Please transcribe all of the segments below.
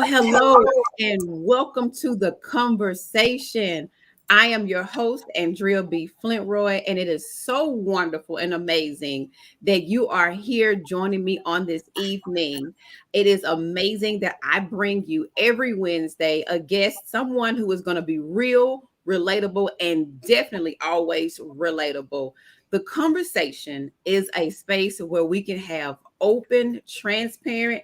Hello, and welcome to the conversation. I am your host, Andrea B. Flintroy, and it is so wonderful and amazing that you are here joining me on this evening. It is amazing that I bring you every Wednesday a guest, someone who is going to be real, relatable, and definitely always relatable. The conversation is a space where we can have open, transparent,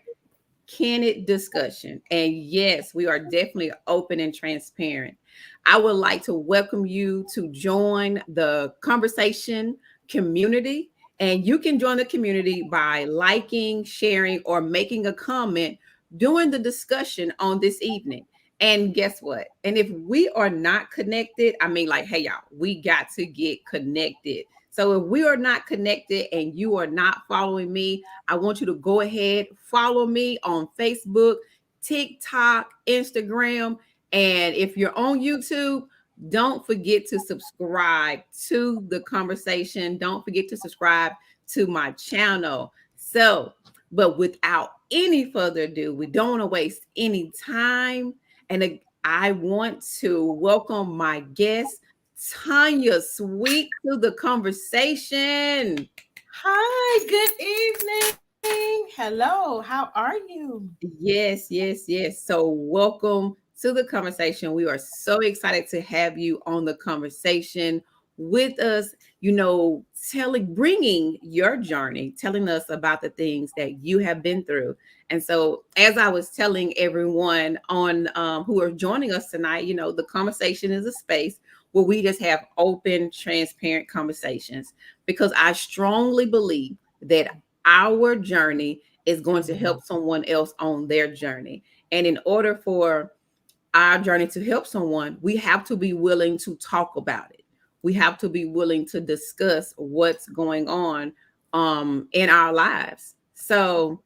candid discussion. And yes, we are definitely open and transparent. I would like to welcome you to join the conversation community. And you can join the community by liking, sharing, or making a comment during the discussion on this evening. And guess what? And if we are not connected, I mean, like, hey, y'all, we got to get connected. So if we are not connected and you are not following me, I want you to go ahead, follow me on Facebook, TikTok, Instagram. And if you're on YouTube, don't forget to subscribe to the conversation. Don't forget to subscribe to my channel. So, but without any further ado, we don't want to waste any time. And I want to welcome my guest, LaTonya Sweet, to the conversation. Hi, good evening. Hello, how are you? Yes. So welcome to the conversation. We are so excited to have you on the conversation with us, bringing your journey, telling us about the things that you have been through. And so as I was telling everyone on who are joining us tonight, the conversation is a space where we just have open, transparent conversations, because I strongly believe that our journey is going to help someone else on their journey. And in order for our journey to help someone, we have to be willing to talk about it. We have to be willing to discuss what's going on in our lives. So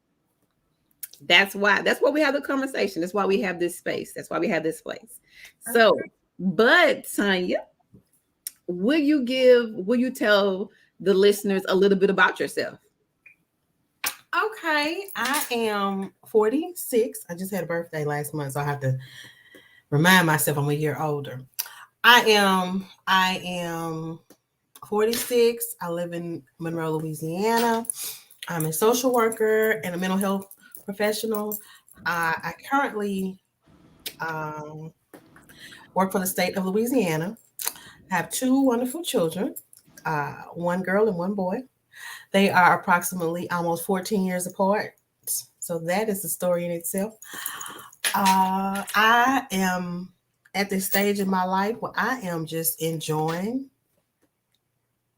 that's why we have the conversation. That's why we have this space. That's why we have this place. So, but LaTonya, will you tell the listeners a little bit about yourself? Okay, I am 46. I just had a birthday last month, so I have to remind myself I'm a year older. I am 46. I live in Monroe, Louisiana. I'm a social worker and a mental health professional. I currently work for the state of Louisiana. I have two wonderful children, one girl and one boy. They are approximately almost 14 years apart. So that is the story in itself. I am at this stage in my life where I am just enjoying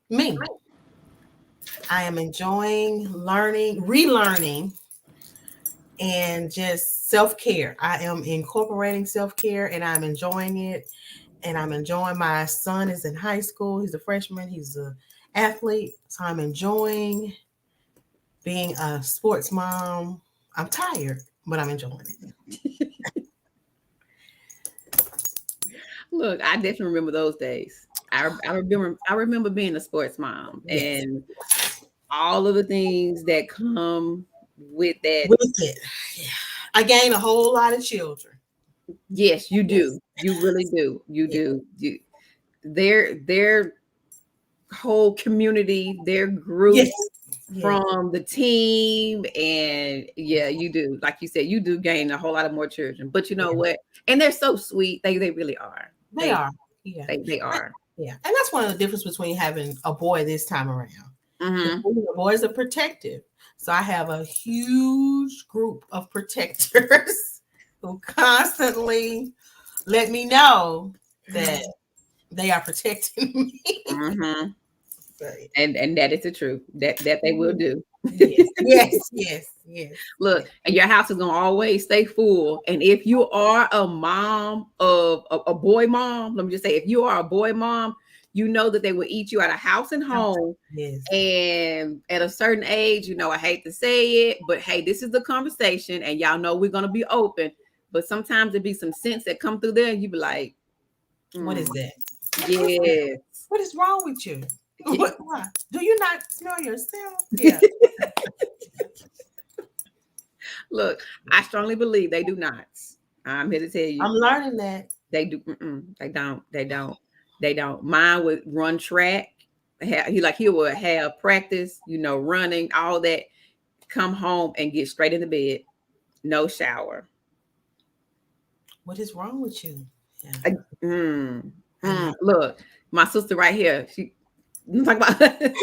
me. I am enjoying learning, relearning, and just self-care. I am incorporating self-care and I'm enjoying it. And I'm enjoying my son is in high school. He's a freshman. He's an athlete. So I'm enjoying being a sports mom. I'm tired, but I'm enjoying it. Look, I definitely remember those days. I remember being a sports mom, yes, and all of the things that come with that. With it. Yeah. I gained a whole lot of children. Yes, you do. Yes. You really do. You do. Their whole community, their group, yes, from the team, and yeah, you do. Like you said, you do gain a whole lot of more children. But you know what? And they're so sweet. They really are. They are. Yeah, they are. Yeah, and that's one of the differences between having a boy this time around. Mm-hmm. The boys are protective, so I have a huge group of protectors who constantly let me know that they are protecting me. Mm-hmm. And that is the truth. That they will do. Yes. Look, and your house is gonna always stay full. And if you are a mom of a boy mom, let me just say, if you are a boy mom, you know that they will eat you out of house and home. Yes. And at a certain age, I hate to say it, but hey, this is the conversation, and y'all know we're gonna be open. But sometimes there be some sense that come through there, and you be like, What is that? What's that? yes. What is wrong with you? Why? Do you not smell yourself? Yeah. Look, I strongly believe they do not. I'm here to tell you, I'm learning that. they do. They don't. They don't. They don't. Mine would run track. He would have practice, running, all that. Come home and get straight into bed. No shower. What is wrong with you? Yeah. I- mm, I know. Look, my sister right here. She talk about.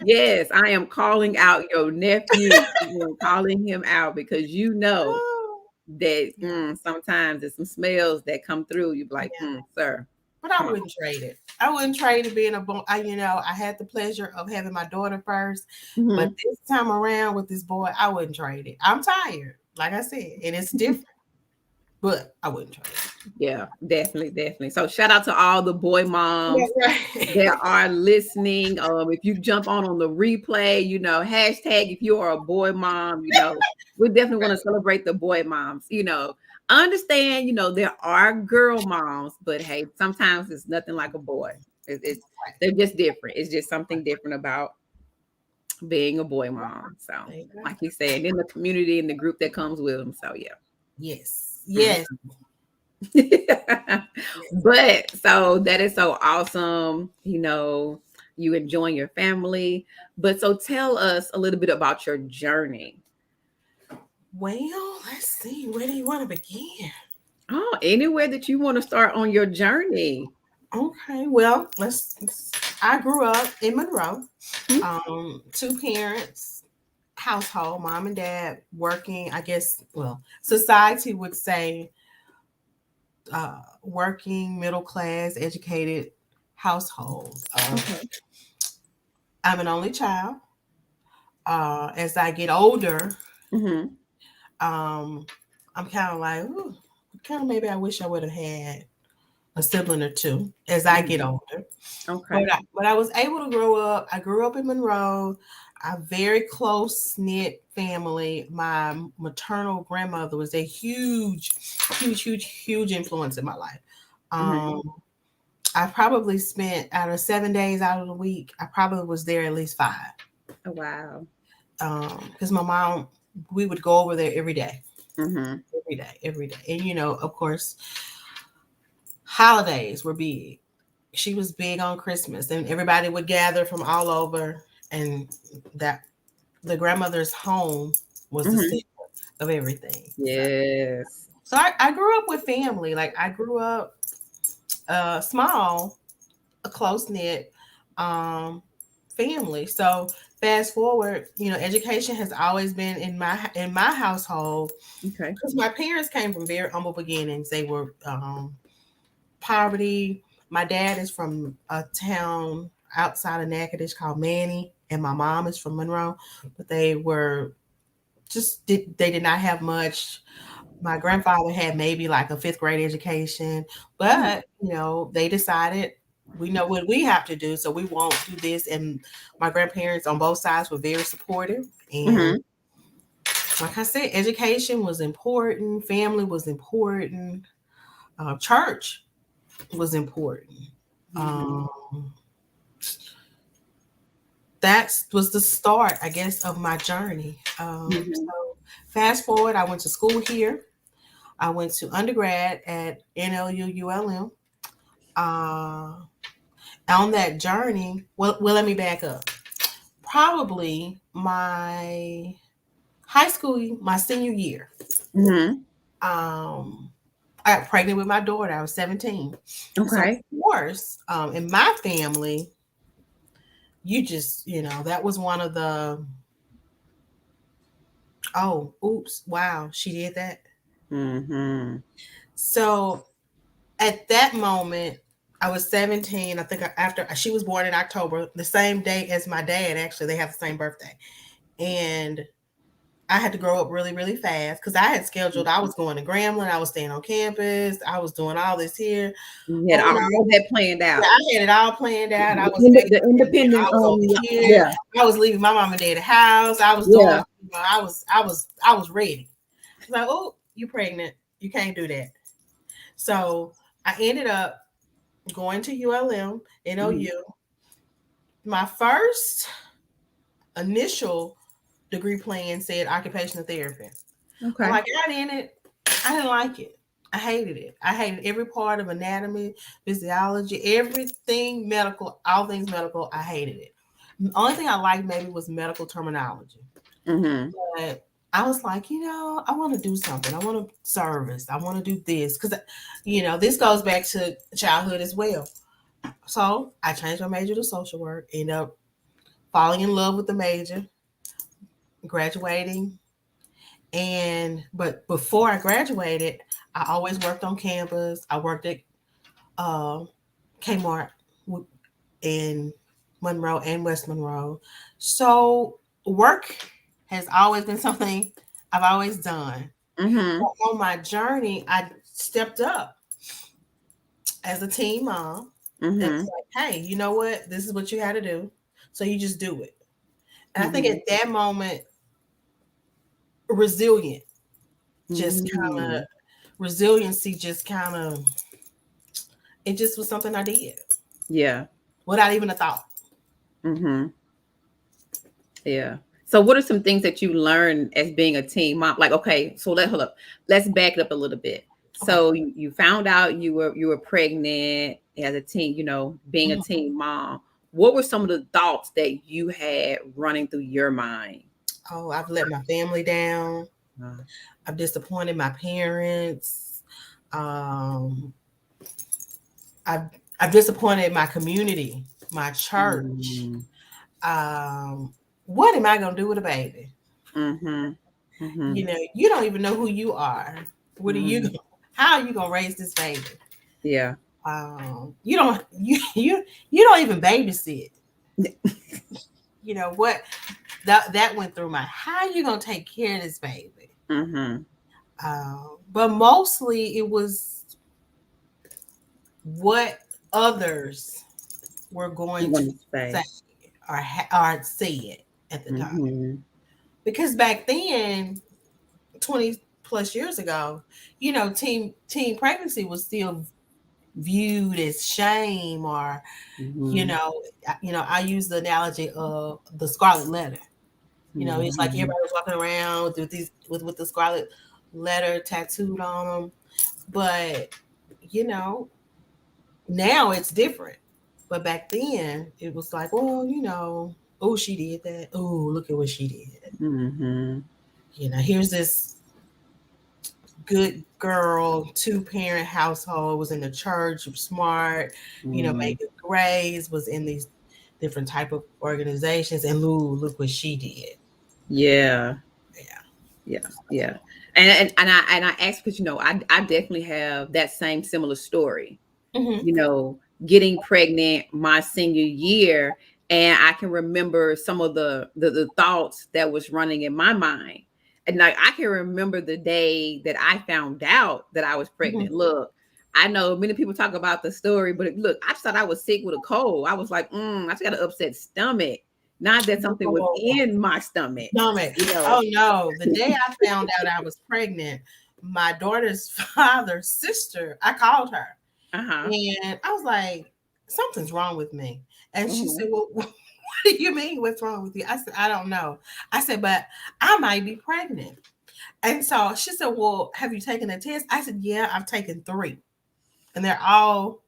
Yes, I am calling out your nephew. I'm calling him out because Oh, that yeah. sometimes there's some smells that come through. You be like, Yeah. sir, But I come on. wouldn't trade it. I wouldn't trade it being a boy. I had the pleasure of having my daughter first, but Mhm. this time around with this boy, I wouldn't trade it. I'm tired, like I said, and it's different, but I wouldn't trade it. Yeah, definitely, definitely. So shout out to all the boy Yeah, moms right. that are listening. If you jump on the replay, hashtag if you are a boy mom, we definitely want to celebrate the boy moms. Understand, there are girl moms, but hey, sometimes it's nothing like a boy. It's they're just different. It's just something different about being a boy mom. So, There you go. like you said, in the community and the group that comes with them. So, yeah. Yes, Mhm. yes, yes. But so that is so awesome. You enjoying your family. But so tell us a little bit about your journey. Well, let's see. Where do you want to begin? Oh, anywhere that you want to start on your journey. Okay, well, I grew up in Monroe. Mhm. Two parents household, mom and dad working. I guess, well, society would say working, middle class, educated household. Okay. I'm an only child. As I get older, Hmm. um, I'm kind of like, ooh, kind of maybe I wish I would have had a sibling or two as I get Hmm. older. Okay. But I was able to grow up. I grew up in Monroe, a very close knit family. My maternal grandmother was a huge influence in my life. Hmm. Um, I probably spent out of 7 days out of the week, I probably was there at least five. Oh, wow. Because my mom, we would go over there Hmm. every day. And of course, holidays were big. She was big on Christmas, and everybody would gather from all over, and that the grandmother's home was the Hmm. center of everything. Yes. So I grew up with family. Like I grew up small, a close knit um, family. So fast forward, education has always been in my household Okay. because my parents came from very humble beginnings. They were poverty. My dad is from a town outside of Natchitoches called Manny, and my mom is from Monroe. But they did not have much. My grandfather had maybe like a fifth grade education, Hmm. but they decided we know what we have to do, so we won't do this. And my grandparents on both sides were very supportive. And Hmm. like I said, education was important, family was important, church was important. Hmm. Um, that was the start, I guess, of my journey. Hmm. So fast forward, I went to school here. I went to undergrad at NLUULM. Uh, on that journey, let me back up. Probably my senior year. Hmm. Um, I got pregnant with my daughter. I was 17. So, of Okay. course, in my family, that was one of the, oh, oops, wow, she did that. Hmm. So, at that moment, I was 17. I think after she was born in October, the same day as my dad, actually, they have the same birthday. And I had to grow up really, really fast because I had scheduled, I was going to Grambling, I was staying on campus, I was doing all this here. You But had when all that planned yeah, out. I had it all planned out. I was The independent, I was over here. yeah, I was leaving my mom and dad's house. I was doing, yeah. I was ready. I was like, oh, you pregnant. You can't do that. So I ended up going to ULM, Mhm. NOU. My first initial degree plan said occupational therapy. When Okay. I got in it, I didn't like it. I hated it. I hated every part of anatomy, physiology, everything medical, all things medical. I hated it. The only thing I liked maybe was medical terminology. Mm-hmm. But I was like, I want to do something. I want to service. I want to do this because, this goes back to childhood as well. So I changed my major to social work. Ended up falling in love with the major, graduating. But before I graduated, I always worked on campus. I worked at uh, Kmart in Monroe and West Monroe. So work has always been something I've always done. Mm-hmm. But on my journey, I stepped up as a teen mom. And Mm-hmm. it's like, hey, you know what? This is what you had to do. So you just do it. And I think Mm-hmm. at that moment, resilient just kind of Mm-hmm. resiliency just kind of it just was something I did Yeah. without even a thought. Mm-hmm. Yeah. So what are some things that you learned as being a teen mom? Like, okay, so hold up. Let's back it up a little bit. Okay. So you found out you were pregnant as a teen, being a Mhm. teen mom. What were some of the thoughts that you had running through your mind? Oh, I've let my family down. Uh, I've disappointed my parents. Um, I've I've disappointed my community, my church. mm, Um, what am I gonna do with a baby? mhm, mhm, You don't even know who you are. What are you mhm. going? How are you gonna raise this baby? Yeah. You don't you don't even babysit. What that went through my. How are you gonna take care of this baby? Mhm. But mostly it was what others were You going to want to say say. or say it at the time. Mhm. Because back then, 20 plus years ago, teen pregnancy was still viewed as shame or Mhm. I use the analogy of the scarlet letter. It's like Mhm. everybody was walking around with these with the scarlet letter tattooed on them. But you know, now it's different. But back then, it was like, well, oh, she did that. Oh, look at what she did. Mhm. Here's this good girl, two-parent household, was in the church, was smart, Mhm. made good grades, was in these different type of organizations, and look what she did. Yeah. Yeah. Yeah. Yeah. And I asked because I definitely have that same similar story. Hmm. Getting pregnant my senior year, and I can remember some of the thoughts that was running in my mind. And like I can remember the day that I found out that I was Hmm. pregnant. Look, I know many people talk about the story, but look, I just thought I was sick with a cold. I was like, I just got an upset stomach. Not that something was Oh, in my stomach, stomach. you Oh know. no! The day I found out I was pregnant, my daughter's father's sister, I called her. Uh-huh. And I was like, something's wrong with me. And she Hmm. said, well, what do you mean? What's wrong with you? I said, I don't know. I said, but I might be pregnant. And so she said, well, have you taken a test? I said, yeah, I've taken 3. And they're all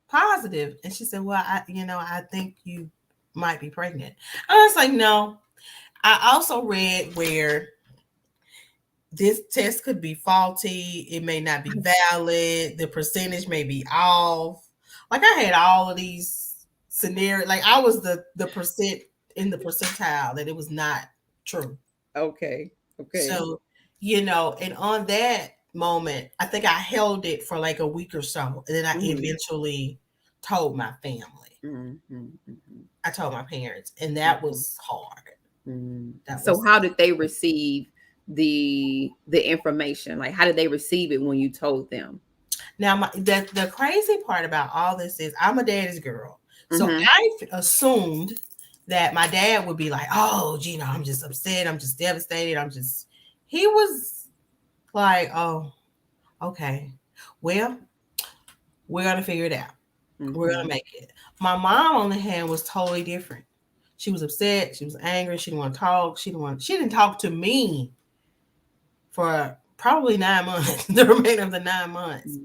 positive. And she said, well, I think you might be pregnant. And I was like, no. I also read where this test could be faulty. It may not be valid. The percentage may be off. Like I had all of these scenarios. Like I was the percent in the percentile that it was not true. Okay. Okay. So, and on that moment, I think I held it for like a week or so. And then I Hmm. eventually told my family. Hmm. Hmm. I told my parents. And that was hard. Hmm. That So was how did they receive the information? Like, how did they receive it when you told them? Now, the crazy part about all this is I'm a daddy's girl. So Mm-hmm. I assumed that my dad would be like, oh, Gina, I'm just upset. I'm just devastated. He was like, oh, okay. Well, we're going to figure it out. We're going Mm-hmm. to make it. My mom, on the hand, was totally different. She was upset. She was angry. She didn't want to talk. She didn't talk to me for probably 9 months, the remainder of the 9 months.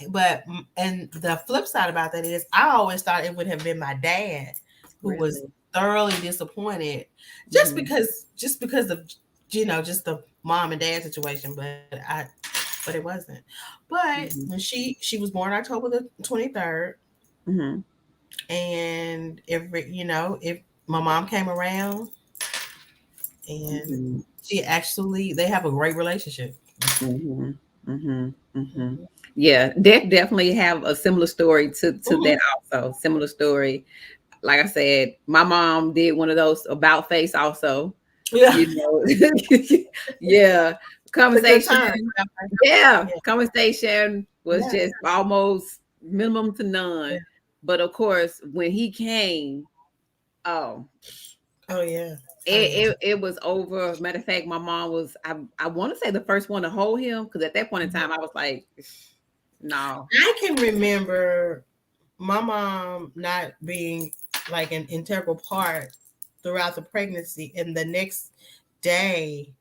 But and the flip side about that is I always thought it would have been my dad who was Really? thoroughly disappointed Mm-hmm. just because of just the mom and dad situation, but it wasn't. But when Mm-hmm. she was born October the 23rd, Mm-hmm. and if my mom came around, and Mm-hmm. she actually they have a great relationship. Mm-hmm. Mm-hmm. Mm-hmm. Yeah, definitely have a similar story to Mhm. that also. Similar story. Like I said, my mom did one of those about face also. Yeah, You know, yeah. it's a good Conversation, turn. yeah. Yeah, Conversation was yeah, just almost minimum to none. yeah. But of course, when he came, oh, Oh yeah, oh it, yeah. it was over. Matter of fact, my mom was I want to say the first one to hold him because at that point in Mhm. time I was like, no. I can remember my mom not being like an integral part throughout the pregnancy, and the next day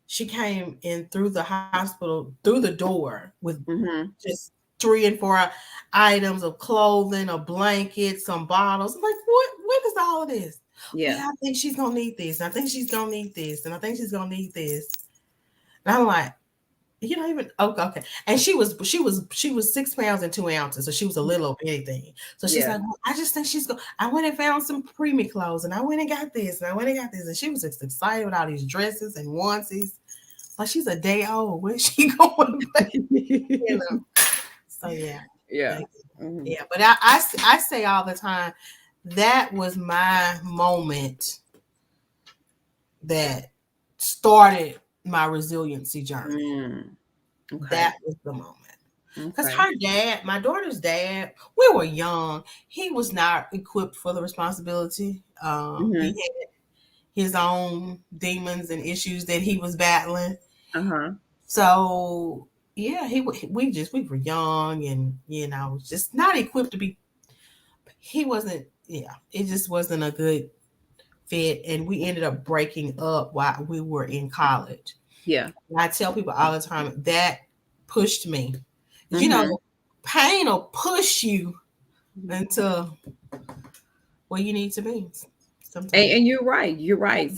she came in through the hospital through the door with Mm-hmm. just 3 and 4 items of clothing, a blanket, some bottles. I'm like, what is all of this? Well, Yeah. I think she's gonna need this. I think she's gonna need this, and I think she's gonna need this. And I'm like, you don't even okay. And she was 6 pounds and 2 ounces, so she was a little of anything. So she's Yeah. like, well, I just think she's going. I went and found some preemie clothes, and I went and got this, and I went and got this, and she was just excited with all these dresses and onesies. Like she's a day old. Where's she going? You know. So yeah, Yeah. yeah, Hmm. yeah. But I say all the time that was my moment that started my resiliency journey. Mm. Okay. That was the moment. Because Okay. her dad, my daughter's dad, we were young. He was not equipped for the responsibility. He Hmm. had his own demons and issues that he was battling. Uh-huh. So yeah, we were young, and just not equipped to be. He wasn't. Yeah, it just wasn't a good fit, and we ended up breaking up while we were in college. Yeah. And I tell people all the time that pushed me. You know, Hmm. pain will push you into where you need to be sometimes. And you're right. You're right.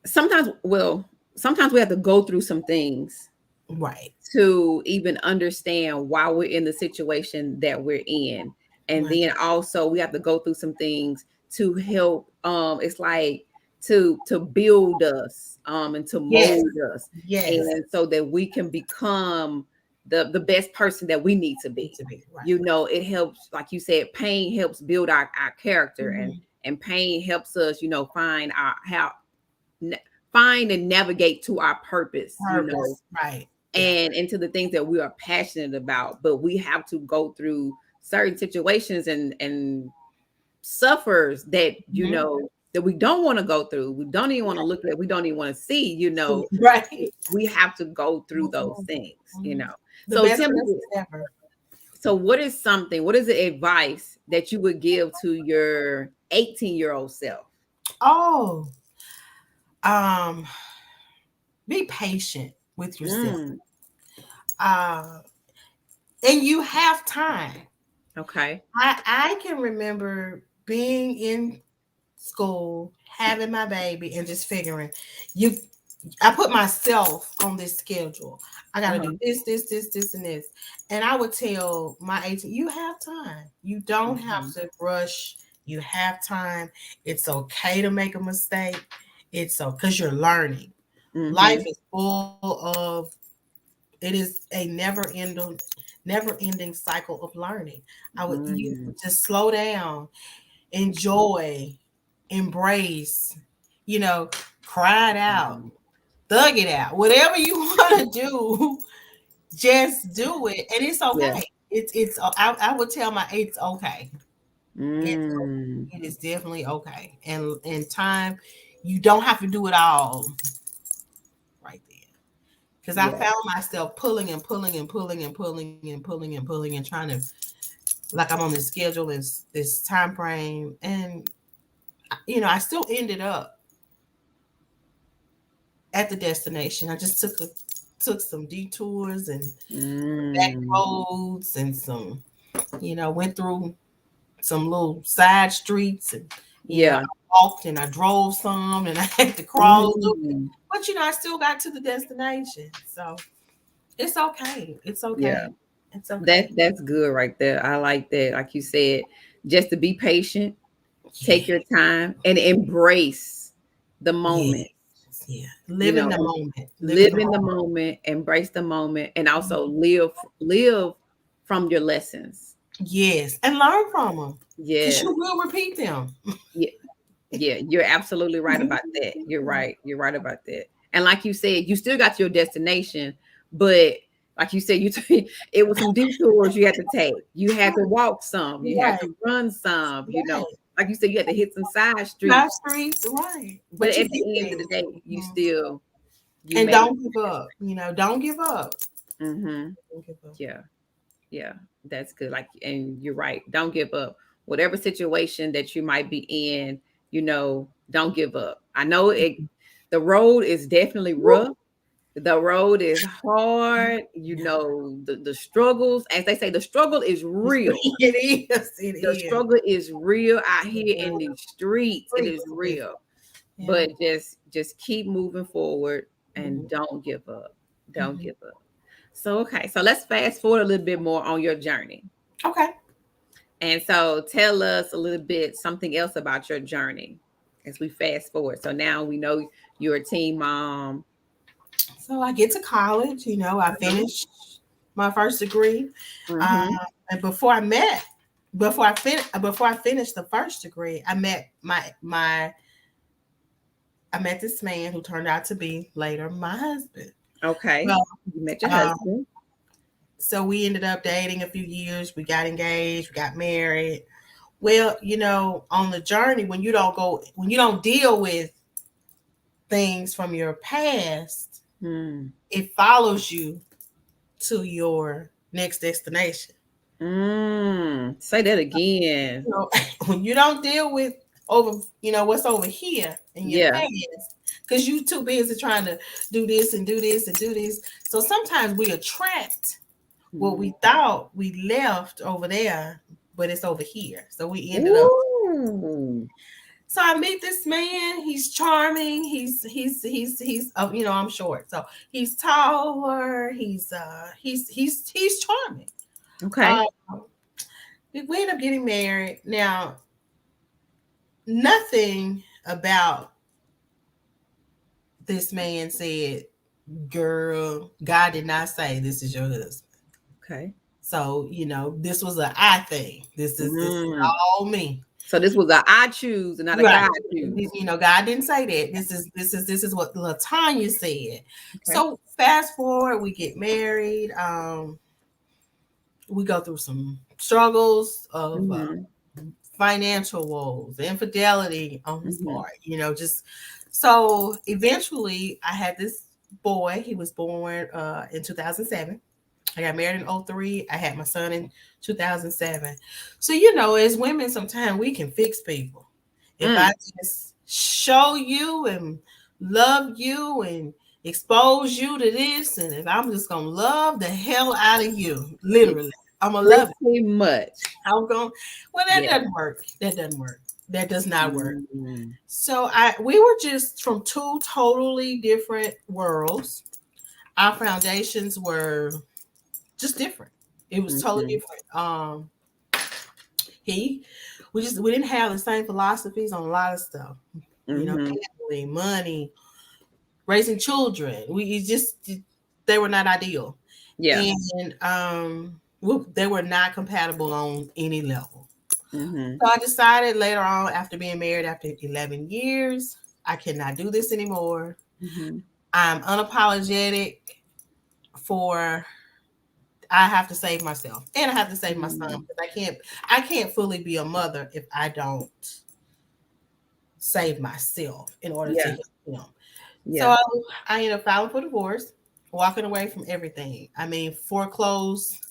Sometimes well, sometimes we have to go through some things Right. to even understand why we're in the situation that we're in. And Right. then also we have to go through some things to help it's like to build us and to Yes. mold us Yes. and so that we can become the best person that we need to Need be. to be. Right. You know, it helps, like you said, pain helps build our character, Mhm. and pain helps us, you know, find our how find and navigate to our purpose, you know, Purpose. Right. Yeah. and into the things that we are passionate about. But we have to go through certain situations and suffers that, you Mhm. know, that we don't want to go through, we don't even want to look at, we don't even want to see, you know. Right. We have to go through those Mhm. things, you Mhm. know. The So best tell me, lessons ever. so what is the advice that you would give to your 18-year-old self? Oh, um, be patient with yourself. Mm, Uh, and you have time. okay. I can remember being in school, having my baby, and just figuring you I put myself on this schedule. I got to Uh-huh. do this, and this. And I would tell my 18, you have time. You don't have Mhm. to rush. You have time. It's okay to make a mistake. It's so because you're learning. Life Mhm. is full of it is a never ending cycle of learning. I would you Mhm. just slow down, enjoy, embrace, you know, cry it out, thug it out, whatever you want to do, just do it, and it's Yeah. okay. It's I would tell my it's okay. It's Mm. it is definitely okay, and in time, you don't have to do it all right there. Because I Yeah. found myself pulling and pulling and pulling and pulling and pulling and pulling and trying to, like, I'm on this schedule, this time frame, and I still ended up at the destination. I just took some detours and back Mm. roads and some, went through some little side streets, and I Yeah. walked and I drove some and I had to crawl a little bit. Mm. But I still got to the destination. So it's okay. It's Yeah. okay. It's okay. That's good right there. I like that. Like you said, just to be patient, take Yeah. your time, and embrace the Yeah. moment. Yeah. You Live in know, the moment. Live in live the in the moment. moment, embrace the moment, and also live from your lessons. Yes. And learn from them. Because Yes. you will repeat them. Yeah. Yeah, you're absolutely right about that. You're right. You're right about that. And like you said, you still got to your destination, but like you said, it was some detours you had to take. You had to walk some, you had Right. to run some, Right. like you said, you had to hit some side Side streets. streets. Right. But But you at the did end of the things. day, Mhm. you And made don't give up. Don't give up. it. Hmm. Don't give up. Yeah. Yeah, that's good. Like, and you're right. Don't give up. Whatever situation that you might be in, don't give up. I know the road is definitely Woo. rough. The road is hard. The struggles, as they say, the struggle is real. It is. It The is. struggle is real out here in Mhm. these streets. It is Streets is. real. Yeah. But just keep moving forward and Mhm. don't give up. Don't Mhm. give up. So okay, so let's fast forward a little bit more on your journey. Okay. And so tell us a little bit something else about your journey as we fast forward. So now we know you're a teen mom. So I get to college. I finished my first degree. Uh, Mm-hmm. and before I finished the first degree, I met this man who turned out to be later my husband. Okay. Well, You met your um, husband. so we ended up dating a few years. We got engaged. We got married. Well, on the journey, when you don't deal with things from your past, Hmm. it follows you to your next destination. Say that again. You know, when you don't deal with what's over here in your Yeah. past, because you too busy trying to do this and do this and do this. So sometimes we attract what Hmm. we thought we left over there, but it's over here. So we ended up. Ooh. So I meet this man. He's charming. He's. I'm short, so he's taller. He's charming. Okay. Uh, we end up getting married. Now, nothing about this man said, "Girl, God did not say this is your husband." Okay. So this was an I thing. This is Mm. all me. So this was a I choose and not a Right. God choose. God didn't say that. This is what LaTonya said. Okay. So fast forward, we get married. We go through some struggles of Mm-hmm. financial woes, infidelity on his Mm-hmm. part. Just so eventually, I had this boy. He was born in 2007. I got married in '03. I had my son in 2007. So, as women, sometimes we can fix people. If Mm. I just show you and love you and expose you to this, and if I'm just going to love the hell out of you, literally, I'm going to love it. Pretty much. I'm going, well, that Yeah. doesn't work. That doesn't work. That does not work. Mm. So we were just from two totally different worlds. Our foundations were just different. It was totally Mhm. different. He we didn't have the same philosophies on a lot of stuff. Mhm. Family, money, raising children. They were not ideal, Yeah. and they were not compatible on any level. Mhm. So I decided later on, after being married after 11 years, I cannot do this anymore. Mm-hmm. I'm unapologetic for I have to save myself and I have to save my son Mm-hmm. because I can't fully be a mother if I don't save myself in order to Yeah. help him. So Yeah. I ended up filing for divorce, walking away from everything. I mean, foreclosed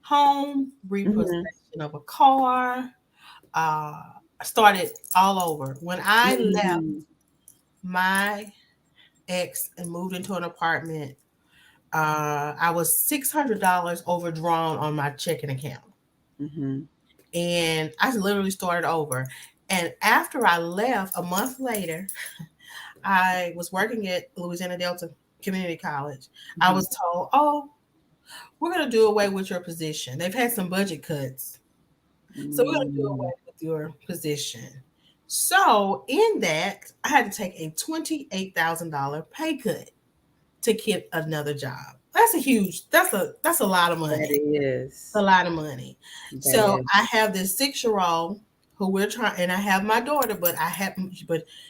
home, Mm-hmm. repossession of a car, uh, started all over. When I left Mm-hmm. my ex and moved into an apartment, I was $600 overdrawn on my checking account. Mm-hmm. And I literally started over. And after I left, a month later, I was working at Louisiana Delta Community College. I Mm-hmm. was told, oh, we're going to do away with your position. They've had some budget cuts. So we're going to do Mm-hmm. away with your position. So in that, I had to take a $28,000 pay cut to get another job. That's a lot of That money. A is. lot of money. That So is. I have this 6-year-old who we're trying, and I have my daughter, but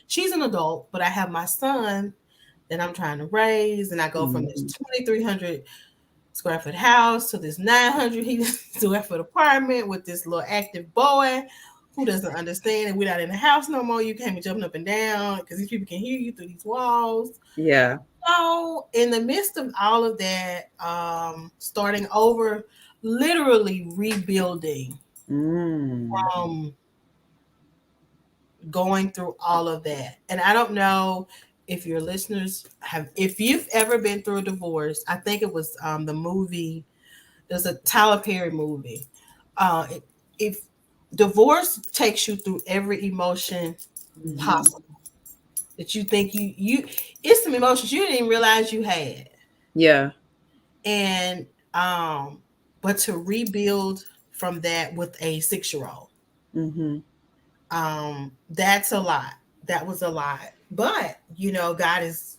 she's an adult, but I have my son that I'm trying to raise, and I go from this Mm-hmm. 2,300 square foot house to this 900 square foot apartment with this little active boy who doesn't understand that we're not in the house no more. You can't be jumping up and down because these people can hear you through these walls. Yeah. So, in the midst of all of that, starting over, literally rebuilding Mm. from going through all of that. And I don't know if your listeners if you've ever been through a divorce. I think it was the movie, there's a Tyler Perry movie. If divorce takes you through every emotion Mm-hmm. possible that you think it's some emotions you didn't even realize you had. Yeah. And but to rebuild from that with a 6-year-old, Mm-hmm. that's a lot. That was a lot. But God is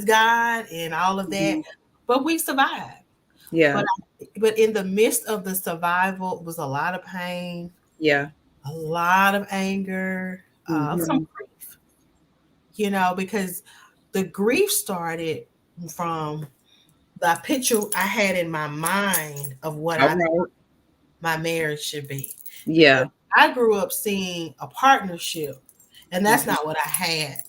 God and all of that. Mm-hmm. But we survived. but Yeah. but in the midst of the survival was a lot of pain, Yeah. a lot of anger, some Mm-hmm. grief, because the grief started from the picture I had in my mind of what All I right. my marriage should be. Because Yeah. I grew up seeing a partnership, and that's Mm-hmm. not what I had.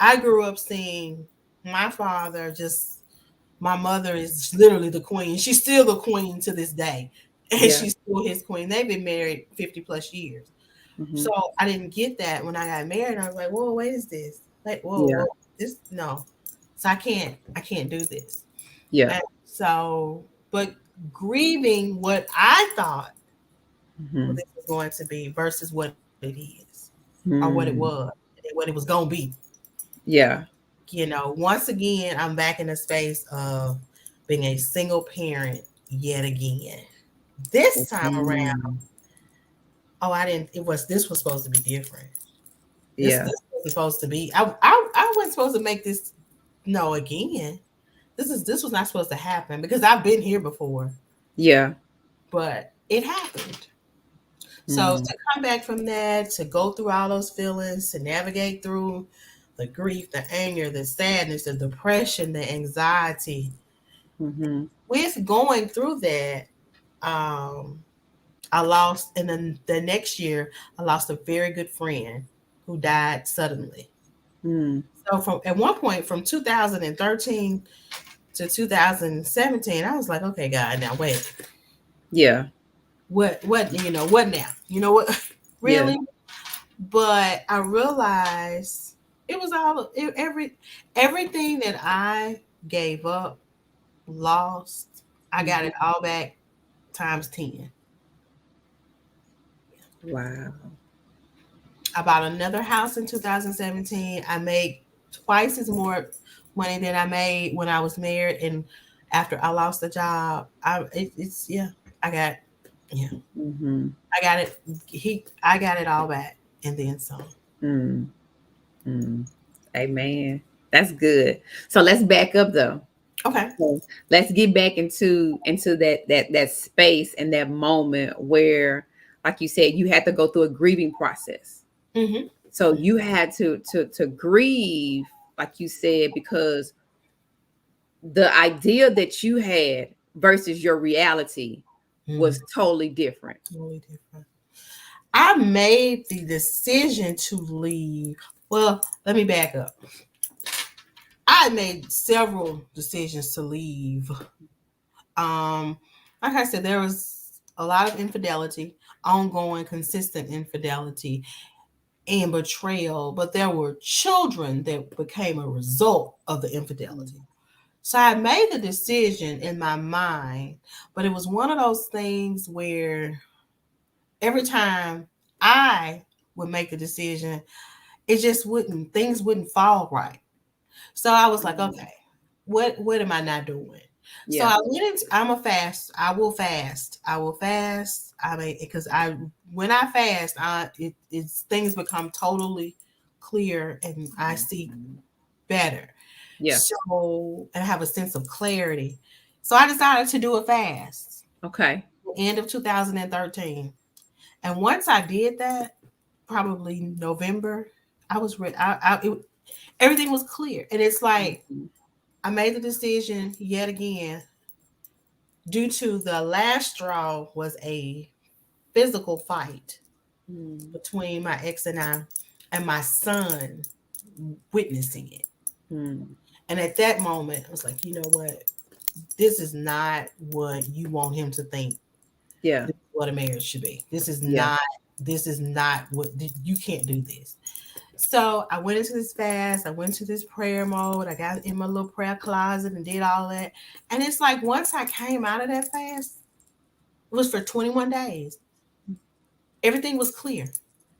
I grew up seeing my father just, my mother is literally the queen. She's still the queen to this day, and Yeah. she's still his queen. They've been married 50 plus years. Mm-hmm. So I didn't get that when I got married. I was like, whoa, what is this? Like, whoa, Yeah. whoa, this no. So I can't do this. Yeah. And so, but grieving what I thought Mm-hmm. this was going to be versus what it is, or what it was, Mm. and what it was gonna be. Yeah. Once again, I'm back in a space of being a single parent yet again. This time around, Mm. oh, I didn't. This was supposed to be different. This Yeah. wasn't supposed to be. I wasn't supposed to make this. No, again. This was not supposed to happen because I've been here before, Yeah. but it happened. So Mm. to come back from that, to go through all those feelings, to navigate through the grief, the anger, the sadness, the depression, the anxiety. Mm-hmm. With going through that, I lost, and then the next year, I lost a very good friend who died suddenly. Mm. So from at one point, from 2013 to 2017, I was like, okay, God, now wait, Yeah. what now? You know what, Yeah. really? But I realized it was everything that I gave up, lost. I got Mm-hmm. it all back times 10. Wow. I bought another house in 2017. I made twice as more money than I made when I was married, and after I lost the job, it's yeah, I got yeah, Mm-hmm. I got it. I got it all back, and then some. Mm. Mm. Amen. That's good. So let's back up though. Okay. So let's get back into that space and that moment where, like you said, you had to go through a grieving process. Mm-hmm. So you had to grieve, like you said, because the idea that you had versus your reality was Mm, totally different. totally different. I made the decision to leave. Well, let me back up. I made several decisions to leave. Um, like I said, there was a lot of infidelity, ongoing, consistent infidelity and betrayal, but there were children that became a result of the infidelity. So I made the decision in my mind, but it was one of those things where every time I would make a decision, it just wouldn't, things wouldn't fall right. So I was like, Mm. okay, what am I not doing? So Yeah. I went into, I'm a fast. I will fast. I will fast. I mean, because I when I fast, it's things become totally clear and I see better. Yeah. So and I have a sense of clarity. So I decided to do a fast. Okay. End of 2013. And once I did that, probably November, I was ready. Everything was clear. And it's like Mhm. I made the decision yet again due to the last straw was a physical fight Mm. between my ex and my son witnessing it. Mm. And at that moment, I was like, you know what? This is not what you want him to think. Yeah. This is what a marriage should be. Yeah. This is not what you can't do this. So I went into this fast. I went to this prayer mode. I got in my little prayer closet and did all that. And it's like once I came out of that fast, it was for 21 days. Everything was clear.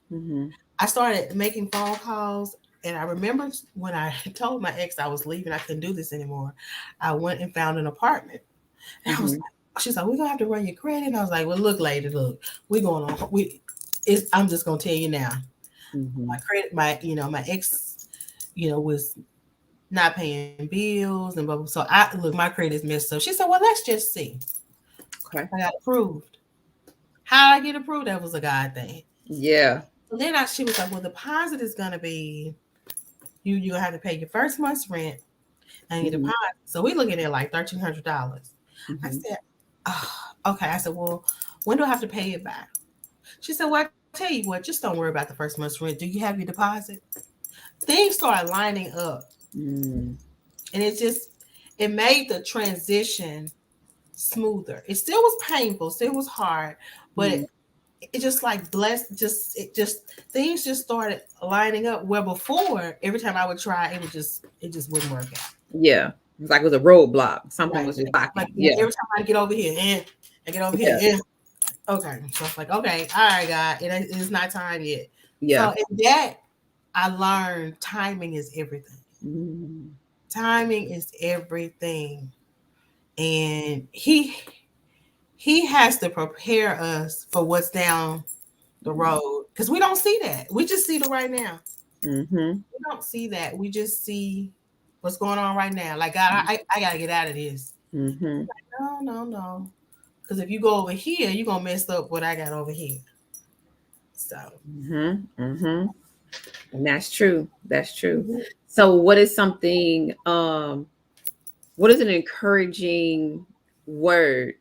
Hmm. I started making phone calls. And I remember when I told my ex I was leaving, I couldn't do this anymore. I went and found an apartment. And I was Hmm. like, she's like, we're gonna have to run your credit. And I was like, well, look, lady, look, we're going on. I'm just gonna tell you now. My Hmm. credit, my ex, was not paying bills and blah, blah. So I look, my credit's messed up. She said, well, let's just see. Okay. I got approved. How I get approved? That was a God thing. Yeah. So then she was like, well, the deposit is gonna be you're gonna have to pay your first month's rent and your Hmm. deposit. So we looking at like $1,300. I Hmm. said, oh, okay. I said, well, when do I have to pay it back? She said, well, I tell you what, just don't worry about the first month's rent. Do you have your deposit? Things started lining up, Mm. and it made the transition smoother. It still was painful, still was hard, but Mm. it just like blessed. Just things just started lining up. Where before, every time I would try, it just wouldn't work out. Yeah. It's like it was a roadblock. Something Right. was just Like blocking. yeah, Yeah. every time I get over here, and I get over here, Yeah. and okay. So it's like, okay, all right, God, it's not time yet. Yeah. So in that, I learned timing is everything. Mm. Timing is everything, and he has to prepare us for what's down the road because we don't see that. We just see the right now. Mm-hmm. We don't see that. We just see what's going on right now. Like God, I gotta get out of this. Mm-hmm. No, no, no. Because if you go over here, you're gonna mess up what I got over here. So Mm-hmm. Mm-hmm. And that's true. That's true. mhm. So what is something what is an encouraging word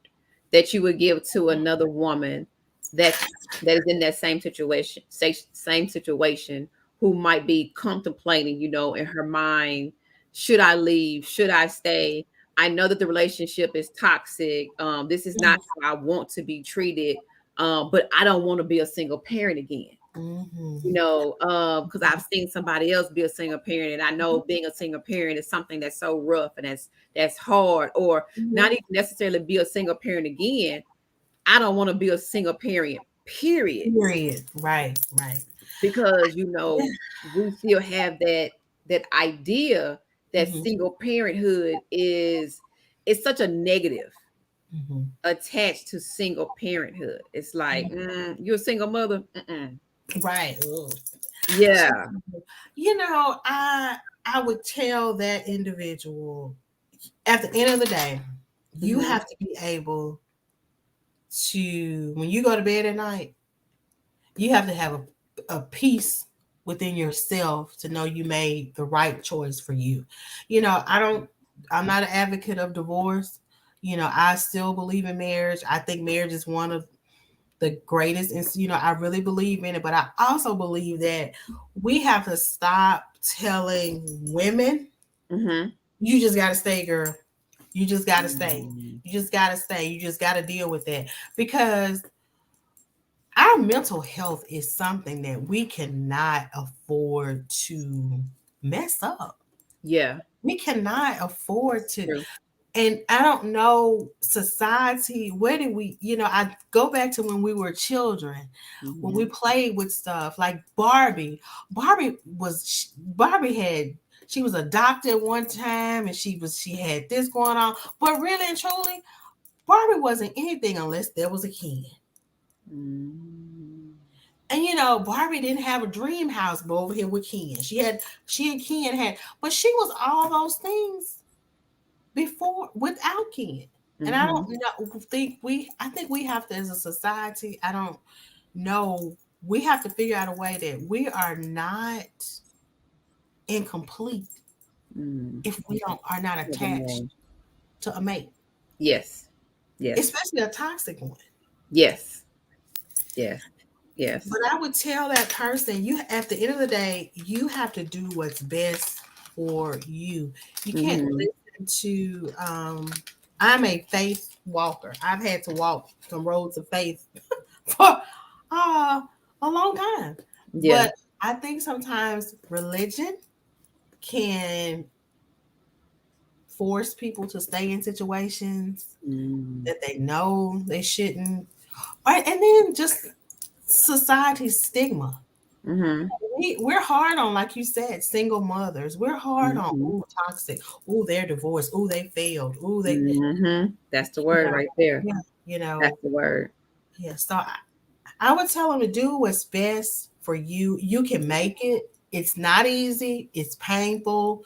that you would give to another woman that's that is in that same situation, same situation, who might be contemplating, in her mind, should I leave? Should I stay? I know that the relationship is toxic. This is not how I want to be treated. But I don't want to be a single parent again. Mhm. Because I've seen somebody else be a single parent, and I know being a single parent is something that's so rough and that's hard, or not Mhm. even necessarily be a single parent again. I don't want to be a single parent, period, Period. Right, right. because we still have that idea that Mhm. single parenthood is such a negative Mhm. attached to single parenthood. It's like, you're a single mother. Mm-mm. Right. Ugh. Yeah. I would tell that individual at the end of the day, you Hmm. have to be able to when you go to bed at night, you have to have a peace. within yourself to know you made the right choice for you. I'm not an advocate of divorce. I still believe in marriage. I think marriage is one of the greatest, and I really believe in it. But I also believe that we have to stop telling women, Mm-hmm. you just got to stay, girl. You just got to stay. Mm-hmm. You just got to stay. You just got to deal with that, because our mental health is something that we cannot afford to mess up. Yeah. We cannot afford to. True. And I don't know, society, where did we, I go back to when we were children, when we Mm-hmm. played with stuff like Barbie. Barbie had, she was adopted one time, and she had this going on. But really and truly, Barbie wasn't anything unless there was a Ken. Mm-hmm. And Barbie didn't have a dream house, but over here with Ken. She and Ken had, but she was all those things before without Ken. And I don't Mm-hmm. I think we have to, as a society, I don't know, we have to figure out a way that we are not incomplete Mm-hmm. if we don't are not attached Nevermore. to a mate, Yes. Yes. especially a toxic one. Yes. Yes. Yes. But I would tell that person, you, at the end of the day, you have to do what's best for you. You can't Mm-hmm. listen to I'm a faith walker. I've had to walk some roads of faith for a long time. Yeah. But I think sometimes religion can force people to stay in situations Mm-hmm. that they know they shouldn't. Right, and then just society's stigma. Mm-hmm. We're hard on, like you said, single mothers. We're hard on, Mm-hmm. ooh, toxic. Ooh, they're divorced. Ooh, they failed. Ooh, they, Mm-hmm. That's the you word know, right there. yeah, you That's know, the word. yeah. So I would tell them to do what's best for you. You can make it. It's not easy. It's painful.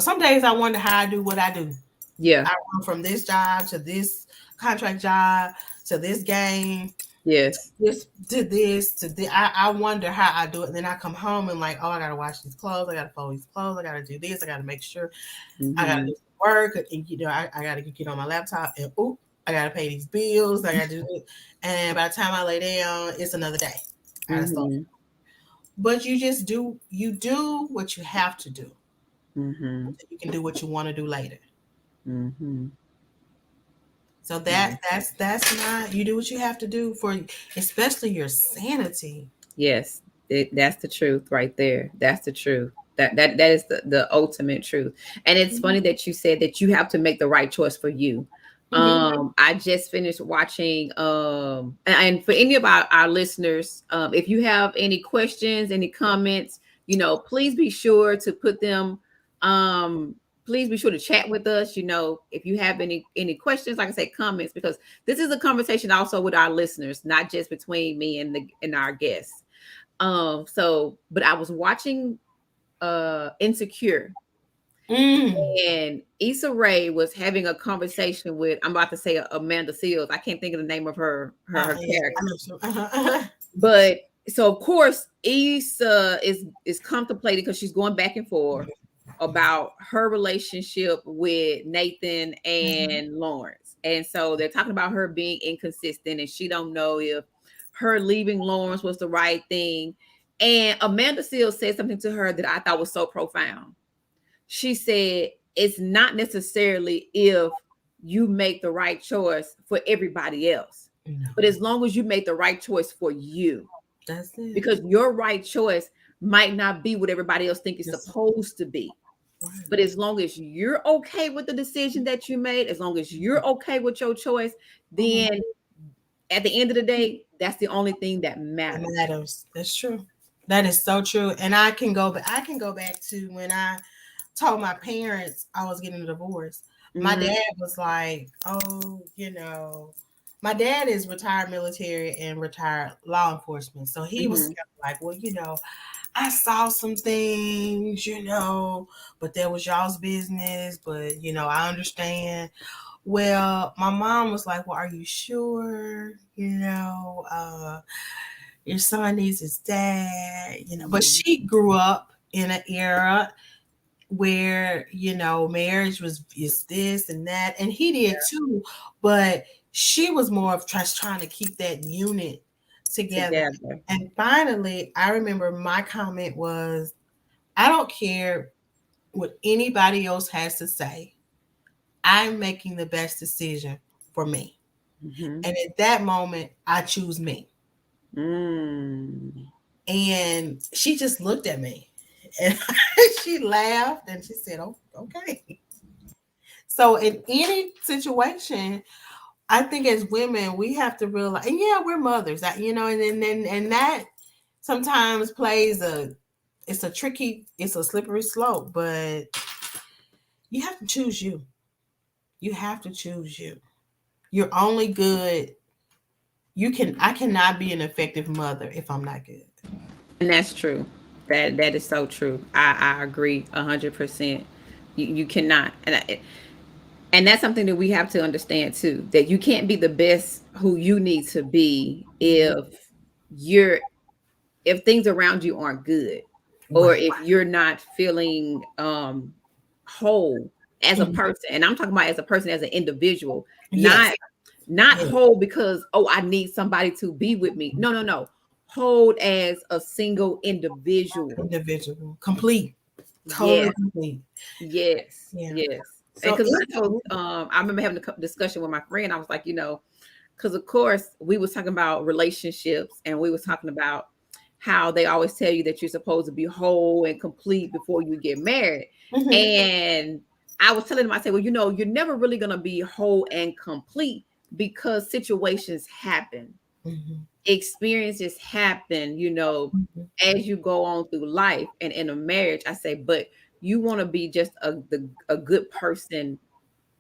Some days I wonder how I do what I do. Yeah. I run from this job to this contract job to this game, Yes. this to this. I wonder how I do it. And then I come home and like, oh, I gotta wash these clothes. I gotta fold these clothes. I gotta do this. I gotta make sure I gotta Mm-hmm. do some work. And I gotta get on my laptop and I gotta pay these bills. I gotta do it. And by the time I lay down, it's another day. I gotta start. Mm-hmm. But you do what you have to do. Mm-hmm. So you can do what you want to do later. Mm-hmm. So Yeah. that's not, you do what you have to do for, especially your sanity. Yes, that's the truth right there. That's the truth. That is the ultimate truth. And it's funny that you said that you have to make the right choice for you. Mm-hmm. I just finished watching and for any of our listeners, if you have any questions, any comments, please be sure to put them um please be sure to chat with us. If you have any questions, like I say, comments, because this is a conversation also with our listeners, not just between me and our guests. But I was watching Insecure, Mm. and Issa Rae was having a conversation with, I'm about to say, Amanda Seals. I can't think of the name of her Yeah, I character. know. Uh-huh. But so of course Issa is contemplating, because she's going back and forth about her relationship with Nathan Mhm. and Lawrence. And so they're talking about her being inconsistent, and she don't know if her leaving Lawrence was the right thing. And Amanda Seals said something to her that I thought was so profound. She said, it's not necessarily if you make the right choice for everybody else, No, but as long as you make the right choice for you, that's it. because your right choice might not be what everybody else think it's That's supposed to be. right. But as long as you're okay with the decision that you made, as long as you're okay with your choice, Mhm. then at the end of the day, that's the only thing that It matters. matters. That's true. That is so true. And I can go back to when I told my parents I was getting a divorce. My Mm-hmm. dad was like, "Oh, my dad is retired military and retired law enforcement." So he was Mm-hmm. kind of like, "Well, I saw some things, but that was y'all's business, but I understand." Well, my mom was like, "Well, are you sure? Your son needs his dad, But Mhm. she grew up in an era where, marriage was is this and that, and he did too. But she was more of just trying to keep that unit together. Together. And finally, I remember my comment was, I don't care what anybody else has to say. I'm making the best decision for me. Mhm. And at that moment, I choose me. Mm. And she just looked at me and she laughed and she said, "Oh, okay." So in any situation, I think as women, we have to realize, and yeah, we're mothers, and that sometimes plays it's a slippery slope, but you have to choose you. You have to choose you. You're only good. I cannot be an effective mother if I'm not good. And that's true. That is so true. I agree 100%. You cannot, and that's something that we have to understand too. That you can't be the best who you need to be you're if things around you aren't good, or Right. if you're not feeling whole as a Mhm. person. And I'm talking about as a person, as an individual, Yes. not Yes. whole because, oh, I need somebody to be with me. No, no, no. Hold as a single individual. Individual. Complete. Totally Yes, complete. yes, Yeah. yes. And So because it, I told, I remember having a discussion with my friend. I was like, because of course we was talking about relationships, and we was talking about how they always tell you that you're supposed to be whole and complete before you get married. mhm, And I was telling them, I said, well, you're never really going to be whole and complete because situations happen, mhm, experiences happen, mhm, as you go on through life. And in a marriage, I say, but you want to be just a good person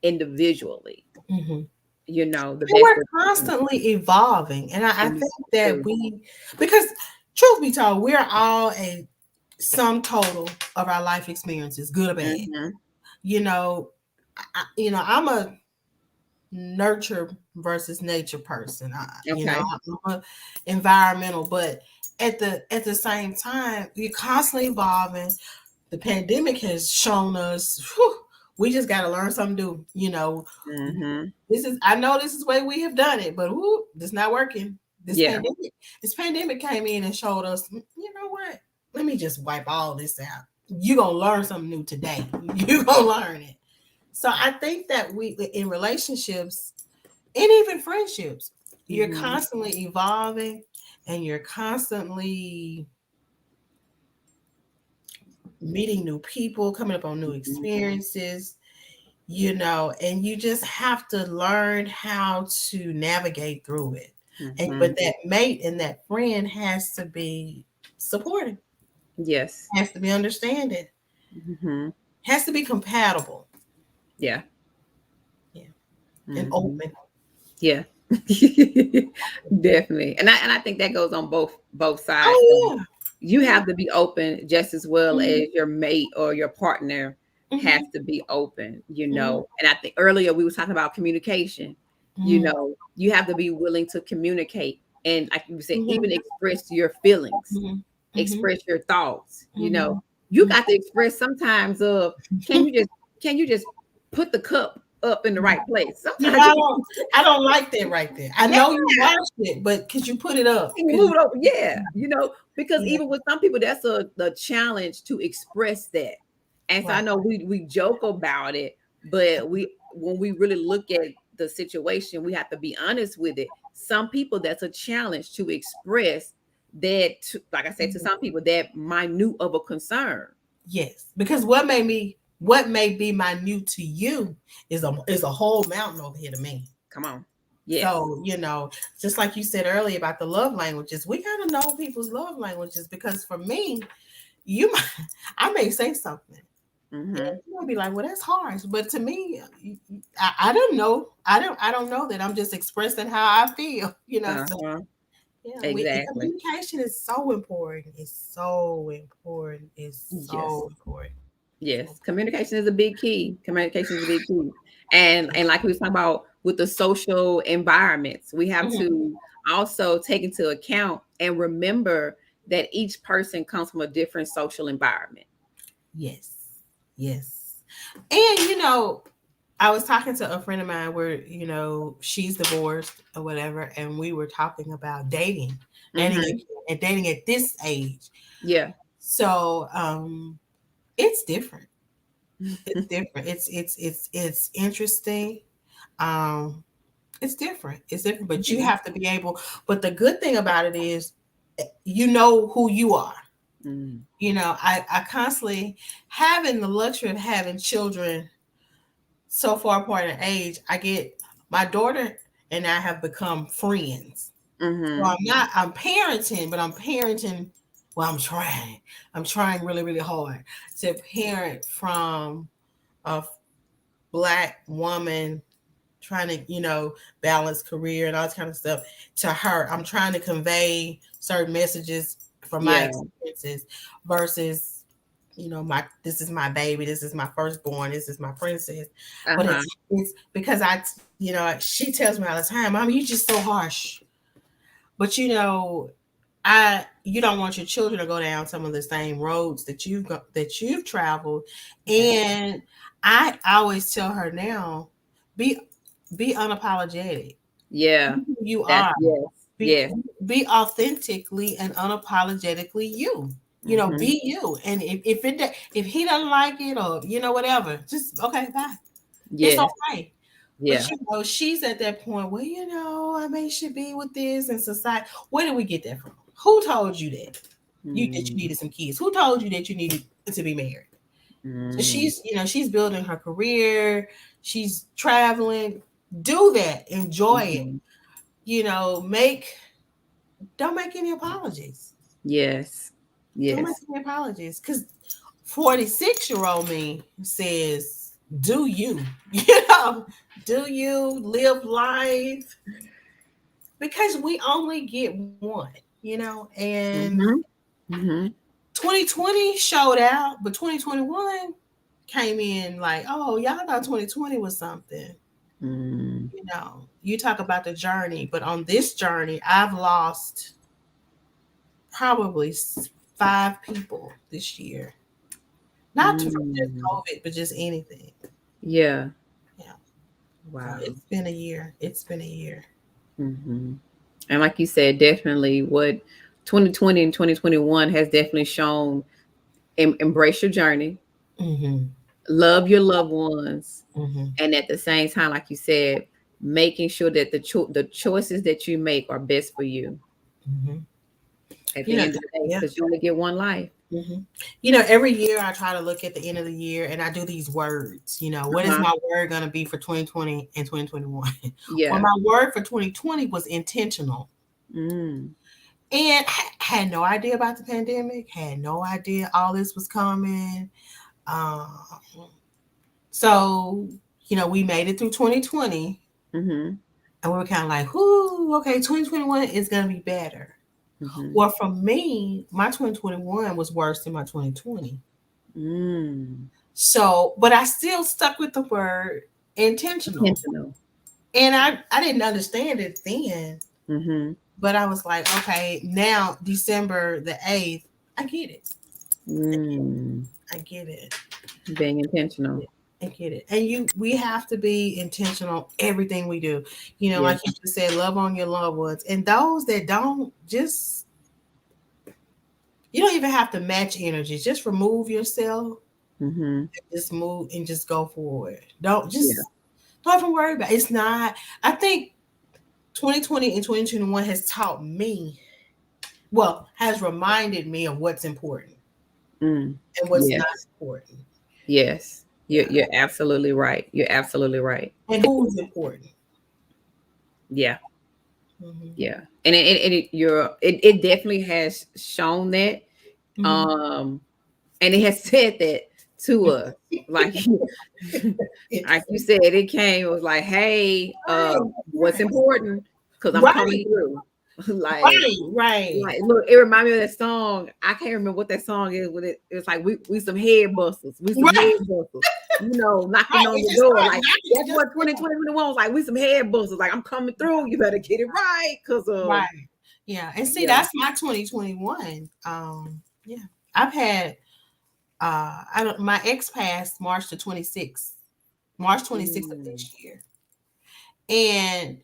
individually, mhm. the And best we're that you can constantly evolving. And I be. think that because truth be told, we're all a sum total of our life experiences, good or bad. Mhm. You know, I'm a nurture versus nature person. Okay. I'm a environmental, but at the same time, we're constantly evolving. The pandemic has shown us, we just got to learn something new. Mhm. I know this is the way we have done it, but this not working. This Yeah. pandemic, this pandemic came in and showed us, you know what? Let me just wipe all this out. You're gonna learn something new today. You're gonna learn it. So I think that we in relationships and even friendships, you're Mhm. constantly evolving and you're constantly meeting new people, coming up on new Mhm. experiences, and you just have to learn how to navigate through it. But Mhm. that mate and that friend has to be supportive, Yes. has to be understanding, Mhm. has to be compatible, Yeah. yeah, and Mhm. open. Yeah. Definitely. And I think that goes on both sides. Oh You yeah, have to be open just as well yeah. as your mate or your partner has Hmm. to be open, Hmm. And I think earlier we were talking about communication. Hmm. You have to be willing to communicate, and like you said, Hmm. even express your feelings, Hmm. Hmm. express your thoughts. Hmm. You got to express sometimes of, can you just can you just put the cup up in the right place? Yeah, Sometimes you I don't like that right there. I yeah, know you watched it, but could you put it up? can you Could move you? it over? Yeah, because Yeah, even with some people, that's the challenge to express that. And so I right. know we joke about it, but when we really look at the situation, we have to be honest with it. Some people, that's a challenge to express that, like I said, to Mhm. some people, that minute of a concern. Yes, because what may be minute to you is a whole mountain over here to me. Come on. Yes. So, just like you said earlier about the love languages, we gotta know people's love languages because for me, you might, I may say something. And Mm-hmm. you might be like, well, that's harsh. But to me, I don't know. I don't know that I'm just expressing how I feel. So Uh-huh. yeah, Exactly. communication is so important. It's so important. It's Yes. so important. So, Yes, communication is a big key. Communication is a big key. And like we was talking about with the social environments, we have mhm, to also take into account and remember that each person comes from a different social environment. Yes. Yes. And I was talking to a friend of mine where, she's divorced or whatever, and we were talking about dating Mm-hmm. and dating at this age. Yeah. So it's different. It's different. It's interesting. Um, it's different. It's different, but you Mhm. have to be able. But the good thing about it is, you know who you are. Mm. I constantly having the luxury of having children so far apart in age. I get my daughter and I have become friends. So Mhm. I'm parenting, but I'm parenting. Well, I'm trying really, really hard to parent from a Black woman trying to, balance career and all this kind of stuff to her. I'm trying to convey certain messages from my Yeah. experiences versus, my this is my baby, this is my firstborn, this is my princess. But Uh-huh. it's because she tells me all the time, Mom, you just so harsh. But you don't want your children to go down some of the same roads that you've traveled. Yeah. And I always tell her now, be be unapologetic. Yeah. Be who you That's are. yes. Be Yes. be authentically and unapologetically you. Mhm. Be you. And if he doesn't like it or whatever, just okay, bye. It's Yes. okay. But Yeah. she's at that point where I may should be with this and society. Where did we get that from? Who told you that? You Mm. needed some kids. Who told you that you needed to be married? So Mm. she's building her career. She's traveling. Do that. Enjoy it. Mhm. Make don't make any apologies. Yes. Don't make Yes. any apologies. Because 46-year-old me says, do you, do you live life because we only get one, and Mhm. Mhm. 2020 showed out, but 2021 came in like, oh, y'all thought 2020 was something. Mm. You talk about the journey, but on this journey, I've lost probably 5 people this year. Not from just Mm. COVID, but just anything. Yeah. Yeah. So Wow. it's been a year. It's been a year. Mhm. And like you said, definitely what 2020 and 2021 has definitely shown, embrace your journey, Mm-hmm. love your loved ones, Mm-hmm. and at the same time, like you said, making sure that the choices that you make are best for you Mm-hmm. at You the know, end of the day, yeah. because you only get one life. Mm-hmm. Every year I try to look at the end of the year and I do these words. What is Uh-huh. my word going to be for 2020 and 2021? Well, Yeah. my word for 2020 was intentional. Mm. And I had no idea about the pandemic, had no idea all this was coming. Um, so, we made it through 2020 Mm-hmm. and we were kind of like, whoo, okay, 2021 is going to be better. Mm-hmm. Well, for me, my 2021 was worse than my 2020. Mm. So, but I still stuck with the word intentional. Intentional. And I didn't understand it then, Mm-hmm. but I was like, okay, now December the 8th, I get it. Mm. I get it. Being intentional. I get it. And we have to be intentional everything we do. Yeah. Like you just said, love on your loved ones. And those that don't, just you don't even have to match energies. Just remove yourself, Mm-hmm. just move and just go forward. Don't even worry about it. It's not, I think 2020 and 2021 has taught me, has reminded me of what's important Mm. and what's not Yes. important. Yes. You're, Yeah. you're absolutely right. You're absolutely right. And who's important. Yeah. Mm-hmm. Yeah. And it definitely has shown that. Mm-hmm. Um, and it has said that to us. Like It's like you said, it came, it was like, hey, right, what's important? Because I'm coming right, through. like right, right, Like, look, it reminded me of that song. I can't remember what that song is. With it, it's like we some head busters. We some right, head busters. Knocking right. on We your just door. start Like knocking. that's Just what 2021 was like. We some head busters. Like I'm coming through. You better get it right, cause right. Yeah. And see, Yeah. that's my 2021. Yeah. I've had I don't my ex passed March 26th of Mm. this year. And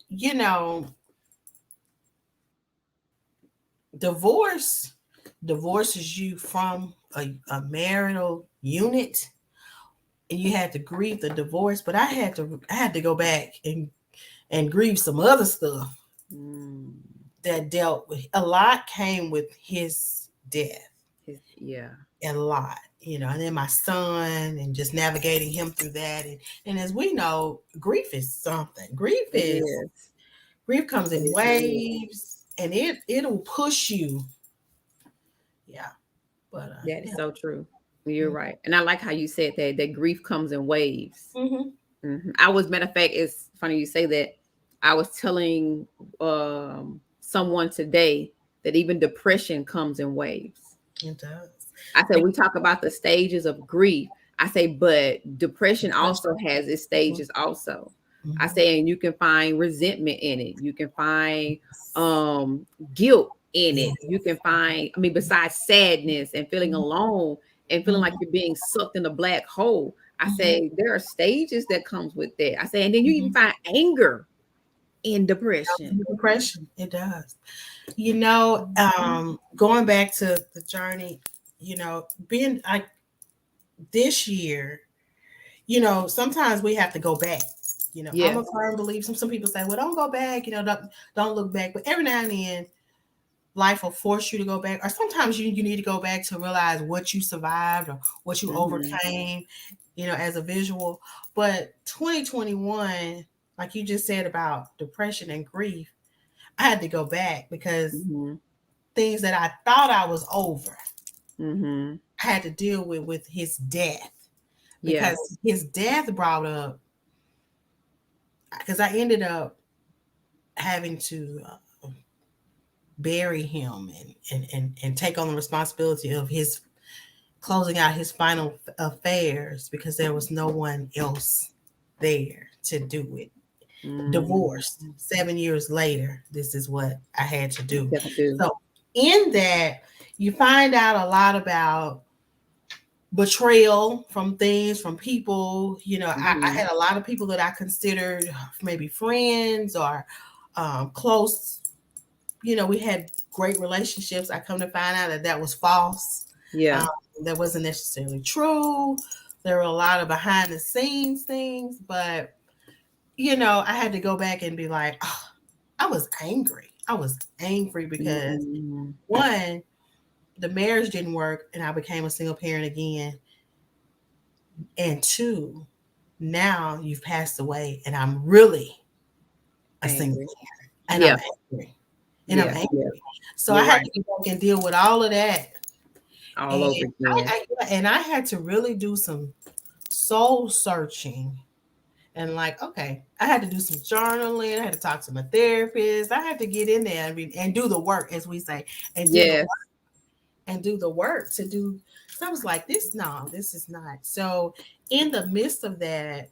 divorces you from a marital unit, and you had to grieve the divorce, but I had to go back and grieve some other stuff Mm. that dealt with a lot came with his death. Yeah. A lot, and then my son and just navigating him through that. And as we know, grief is something. It is. Grief comes It in is really. waves, and it'll push you. Yeah. But That is yeah. so true. You're right. And I like how you said that grief comes in waves. Mm-hmm. I was, matter of fact, it's funny you say that. I was telling someone today that even depression comes in waves. It does. I said, we talk about the stages of grief. I say, but depression also has its stages also. I Mm-hmm. say, and you can find resentment in it. You can find um guilt in Yeah. it. You can find, I mean, besides sadness and feeling alone and feeling like Mm-hmm. you're being sucked in a black hole. I Mm-hmm. say there are stages that comes with that. I say, and then you even Mm-hmm. find anger in depression. Depression. It does. Mhm. Going back to the journey, being like this year, sometimes we have to go back. I'm Yes. a firm believer. Some people say, well, don't go back, don't look back. But every now and then, life will force you to go back. Or sometimes you need to go back to realize what you survived or what you Hmm. overcame, as a visual. But 2021, like you just said about depression and grief, I had to go back because Hmm. things that I thought I was over, Hmm. I had to deal with his death, Yeah. because his death brought up, because I ended up having to bury him and take on the responsibility of his closing out his final affairs, because there was no one else there to do it. Mm. Divorced 7 years later, this is what I had to do. Yes, I do. So in that, you find out a lot about betrayal from things, from people. I Hmm. had a lot of people that I considered maybe friends or close. We had great relationships. I come to find out that that was false. Yeah. um, that wasn't necessarily true. There were a lot of behind the scenes things, but I had to go back and be like, oh, I was angry. I was angry because, Mm. one, the marriage didn't work and I became a single parent again. And two, now you've passed away and I'm really a single Angry. parent and Yeah. I'm angry. And I'm Yeah. Yeah. angry. So I You're had right. to go back and deal with all of that. All And over again. I had to really do some soul searching. And like, okay, I had to do some journaling. I had to talk to my therapist. I had to get in there and do the work, as we say, and do the Yes. work and do the work to do. So I was like, no, this is not. So in the midst of that,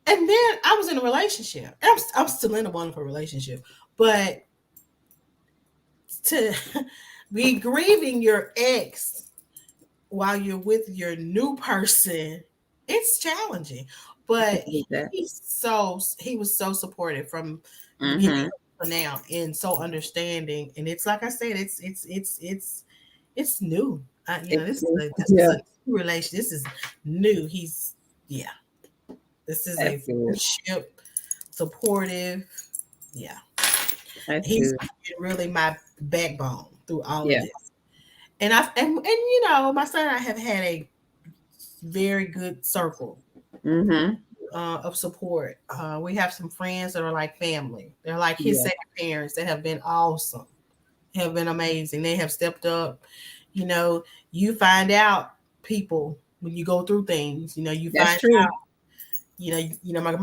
and then I was in a relationship. I'm still in a wonderful relationship, but to be grieving your ex while you're with your new person, it's challenging. I But can believe that. he was so supportive from the beginning Mm-hmm. to now, and so understanding. And it's like I said, it's new. It's This is yeah. a new relation. This is new. Yeah. This is That's a good. friendship, supportive. Yeah, That's he's good. really my backbone through all of Yeah. this. My son and I have had a very good circle Mm-hmm. of support. We have some friends that are like family. They're like his Yeah. second parents that have been awesome, have been amazing. They have stepped up. You know, you find out people when you go through things. You That's find out. true.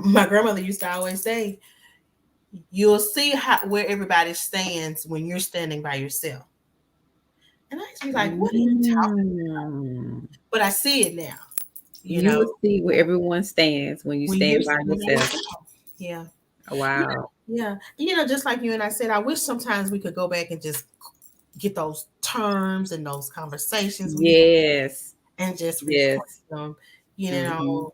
My grandmother used to always say, "You'll see where everybody stands when you're standing by yourself." And I used to be like, "What are you talking?" Mm. But I see it now. You You know, will see where everyone stands when you when you're stand by standing by yourself. yourself. Yeah. Wow. Yeah. Just like you and I said, I wish sometimes we could go back and just get those terms and those conversations we had Yes. and just reflect Yes. them. Mm-hmm.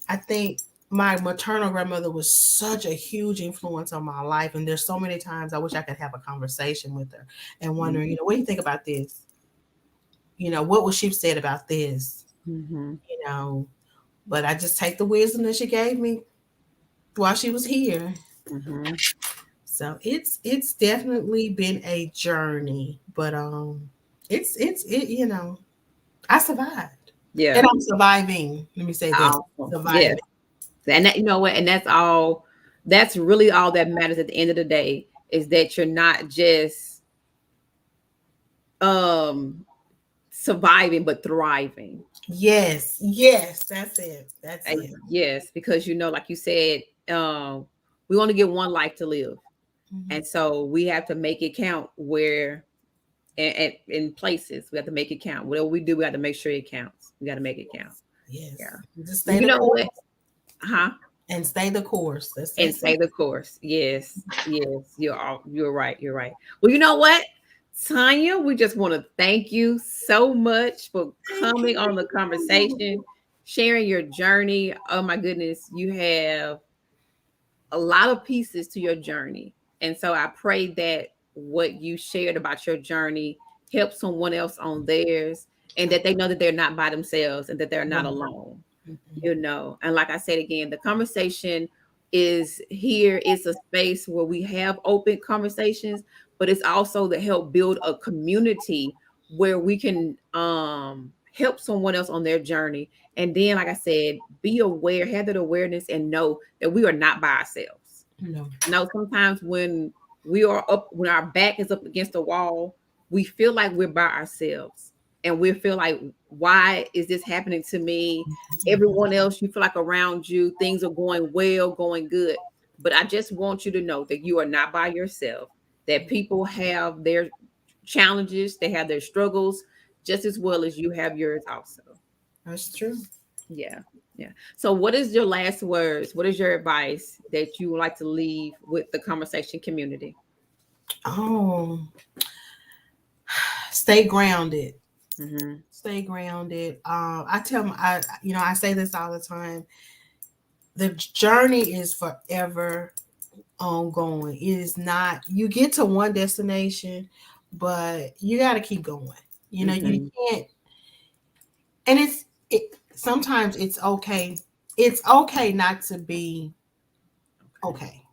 I think my maternal grandmother was such a huge influence on my life. And there's so many times I wish I could have a conversation with her and wondering, what do you think about this? What was she said about this? Mm-hmm. You know, but I just take the wisdom that she gave me while she was here. Mm-hmm. So it's definitely been a journey, but I survived. Yeah. And I'm surviving. Let me say that. Awesome. Yes. Surviving. And that, you know what? And that's all. That's really all that matters at the end of the day is that you're not just um surviving, but thriving. Yes, yes, that's it. That's it. Yes, because like you said, we only get one life to live, Mhm. and so we have to make it count. Where in places we have to make it count. Whatever we do, we have to make sure it counts. We got to make it count. Yes. Yeah. Just Well, stay you the know course what? Huh? and stay the course. And That's stay it. the course. Yes, yes, you're right. You're right. Well, you know what, Tanya, we just want to thank you so much for Thank coming on the you. conversation, sharing your journey. Oh my goodness, you have a lot of pieces to your journey. And so I pray that what you shared about your journey helps someone else on theirs, and that they know that they're not by themselves and that they're not alone. And like I said again, the conversation is here. It's a space where we have open conversations, but it's also to help build a community where we can help someone else on their journey. And then, like I said, be aware, have that awareness, and know that we are not by ourselves. No. I know sometimes when when our back is up against the wall, we feel like we're by ourselves, and we feel like, why is this happening to me? Everyone else, you feel like around you, things are going well, going good. But I just want you to know that you are not by yourself, that people have their challenges, they have their struggles just as well as you have yours also. That's true. Yeah. Yeah. So what is your last words? What is your advice that you would like to leave with the conversation community? Oh, stay grounded. Mm-hmm. Stay grounded. I tell them, I say this all the time. The journey is forever ongoing. It is not. You get to one destination, but you got to keep going. You Mm-hmm. can't. And sometimes it's okay. It's okay not to be Okay.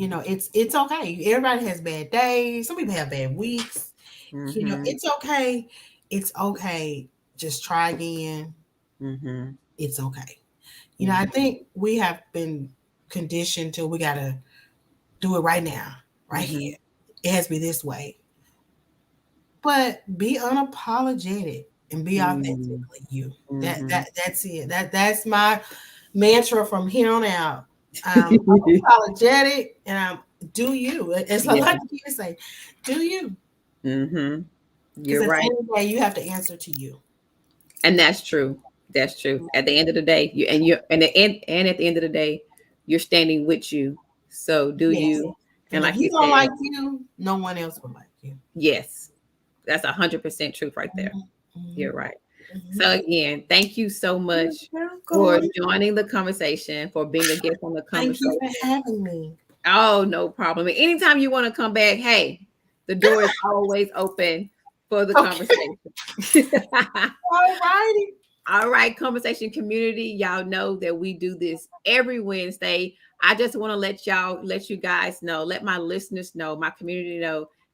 okay. It's okay. Everybody has bad days. Some people have bad weeks. Mm-hmm. It's okay. It's okay. Just try again. Mm-hmm. It's okay. I Mm-hmm. think we have been conditioned to we gotta do it right now, right Mm-hmm. here. It has to be this way. But be unapologetic and be authentically you. Mm-hmm. That's it. That's my mantra from here on out. Unapologetic and do you. As I Yeah. like to say, do you. Mm-hmm. Because You're at the right. end of the day, you have to answer to you. And that's true. That's true. At the end of the day, and at the end of the day, you're standing with you. So do Yes. you. And And if like you you don't said, like you, no one else will like you. yes, that's 100% truth right there. Mhm, mhm, You're right. mhm. So again, thank you so You're much for welcome. joining the conversation, for being a guest on the Thank you for conversation. having me. Oh, no problem. And anytime you want to come back, hey, the door is always open for the Okay. conversation. All righty. All right, conversation community, y'all know that we do this every Wednesday. I just want to let you guys know, let my listeners know, my community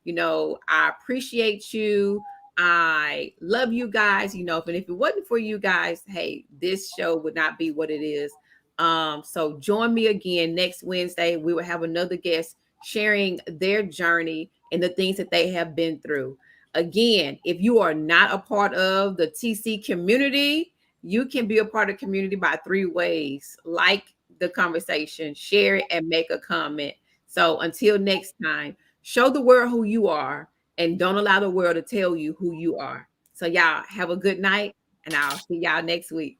know, I appreciate you. I love you guys, and if it wasn't for you guys, hey, this show would not be what it is. So join me again next Wednesday. We will have another guest sharing their journey and the things that they have been through. Again, if you are not a part of the TC community, you can be a part of the community by three ways: like the conversation, share it, and make a comment. So until next time, show the world who you are and don't allow the world to tell you who you are. So y'all have a good night, and I'll see y'all next week.